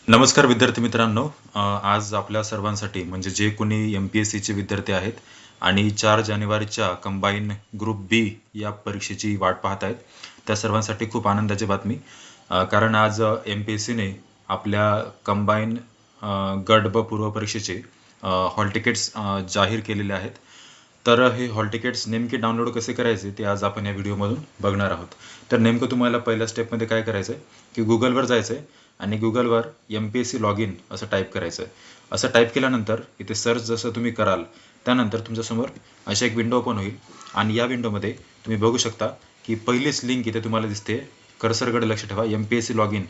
नमस्कार विद्यार्थी मित्रांनो. आज आपल्या सर्वांसाठी म्हणजे जे कोणी MPSCचे विद्यार्थी आहेत आणि 4 जानेवारीच्या कंबाईन ग्रुप बी या परीक्षेची वाट पाहत आहेत, त्या सर्वांसाठी खूप आनंदाची बातमी. कारण आज MPSCने आपल्या कंबाईन गट ब पूर्व परीक्षेचे हॉल तिकीट्स जाहीर केलेले आहेत. तर हे हॉल तिकीट्स नेमके डाउनलोड कसे करायचे ते आज आपण या व्हिडिओमधून बघणार आहोत. तर नेमकं तुम्हाला पहिल्या स्टेपमध्ये काय करायचं आहे की गुगलवर जायचं आहे आणि गुगलवर MPSC लॉग इन असं टाईप करायचं आहे. असं टाईप केल्यानंतर इथे सर्च जसं तुम्ही कराल त्यानंतर तुमच्यासमोर अशी एक विंडो ओपन होईल आणि या विंडोमध्ये तुम्ही बघू शकता की पहिलीच लिंक इथे तुम्हाला दिसते. कर्सरकडे लक्ष ठेवा. MPSC लॉग इन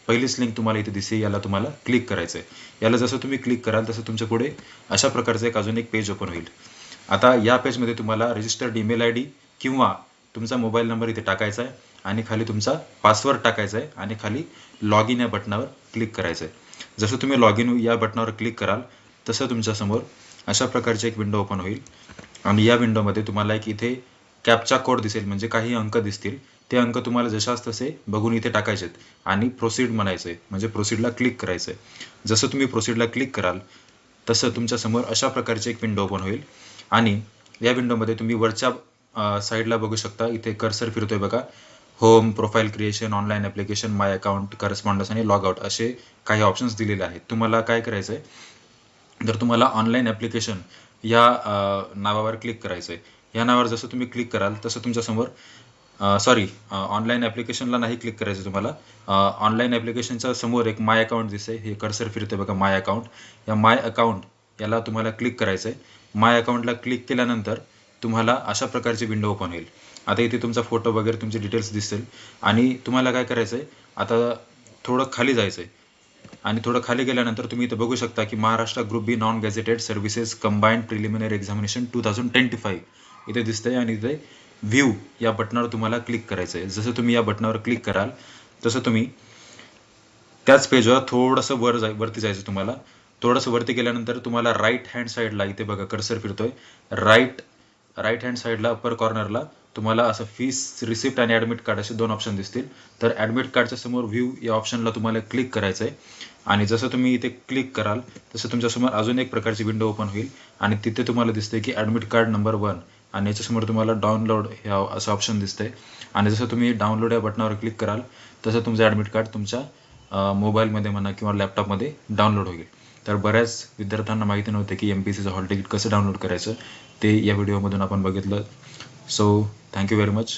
पहिलीच लिंक तुम्हाला इथे दिसते. याला तुम्हाला क्लिक करायचं आहे. याला जसं तुम्ही क्लिक कराल तसं तुमच्या पुढे अशा प्रकारचं अजून एक पेज ओपन होईल. आता या पेजमध्ये तुम्हाला रजिस्टर्ड ईमेल ID किंवा तुमचा मोबाईल नंबर इथे टाकायचा आहे आणि खाली तुमचा पासवर्ड टाकायचा आहे आणि खाली लॉग इन या बटनावर क्लिक करायचं आहे. जसं तुम्ही लॉग इन या बटनावर क्लिक कराल तसं तुमच्यासमोर अशा प्रकारची एक विंडो ओपन होईल आणि या विंडोमध्ये तुम्हाला एक इथे कॅप्चा कोड दिसेल, म्हणजे काही अंक दिसतील. ते अंक तुम्हाला जशास तसे बघून इथे टाकायचे आणि प्रोसीड म्हणायचं आहे, म्हणजे प्रोसीडला क्लिक करायचं आहे. जसं तुम्ही प्रोसीडला क्लिक कराल तसं तुमच्यासमोर अशा प्रकारची एक विंडो ओपन होईल आणि या विंडोमध्ये तुम्ही वरच्या साईडला बघू शकता. इथे कर्सर फिरतोय बघा. Home, profile creation, online application, my account, correspondence आणि लॉग आउट असे काही ऑप्शन्स दिलेले आहेत. तुम्हाला काय करायचं आहे, जर तुम्हाला ऑनलाईन ॲप्लिकेशन या नावावर क्लिक करायचं आहे. या नावावर जसं तुम्ही क्लिक कराल तसं तुमच्यासमोर ऑनलाईन ॲप्लिकेशनला नाही क्लिक करायचं तुम्हाला. ऑनलाईन ॲप्लिकेशनच्या समोर एक माय अकाउंट दिसते. हे कर्सर फिरते बघा, माय अकाउंट. या माय अकाउंट याला तुम्हाला क्लिक करायचं आहे. माय अकाउंटला क्लिक केल्यानंतर तुम्हाला अशा प्रकारची विंडो ओपन होईल. आता इथे तुमचा फोटो वगैरे तुमचे डिटेल्स दिसतील आणि तुम्हाला काय करायचं आहे, आता थोडं खाली जायचं आहे आणि थोडं खाली गेल्यानंतर तुम्ही इथे बघू शकता की Maharashtra group B non gazetted services combined preliminary examination 2025 इथे दिसतंय आणि इथे व्ह्यू या बटनावर तुम्हाला क्लिक करायचं आहे. जसं तुम्ही या बटनावर क्लिक कराल तसं तुम्ही त्याच पेजवर थोडंसं वरती जायचं. तुम्हाला थोडंसं वरती गेल्यानंतर तुम्हाला राईट हँड साईडला इथे बघा कर्सर फिरतोय. राईट हँड साईडला अप्पर कॉर्नरला तुम्हाला असं फीस रिसिप्ट आणि ॲडमिट कार्ड असे 2 ऑप्शन दिसतील. तर ॲडमिट कार्डच्या समोर व्ह्यू या ऑप्शनला तुम्हाला क्लिक करायचं आहे आणि जसं तुम्ही इथे क्लिक कराल तसं तुमच्यासमोर अजून एक प्रकारची विंडो ओपन होईल आणि तिथे तुम्हाला दिसते की ॲडमिट कार्ड नंबर 1 आणि याच्यासमोर तुम्हाला डाउनलोड ह्या असं ऑप्शन दिसतंय आणि जसं तुम्ही डाउनलोड या बटनावर क्लिक कराल तसं तुमचं ॲडमिट कार्ड तुमच्या मोबाईलमध्ये म्हणा किंवा लॅपटॉपमध्ये डाउनलोड होईल. तर बऱ्याच विद्यार्थ्यांना माहिती नव्हते की MPSCचं हॉल तिकीट कसं डाउनलोड करायचं, ते या व्हिडिओमधून आपण बघितलं. So thank you very much.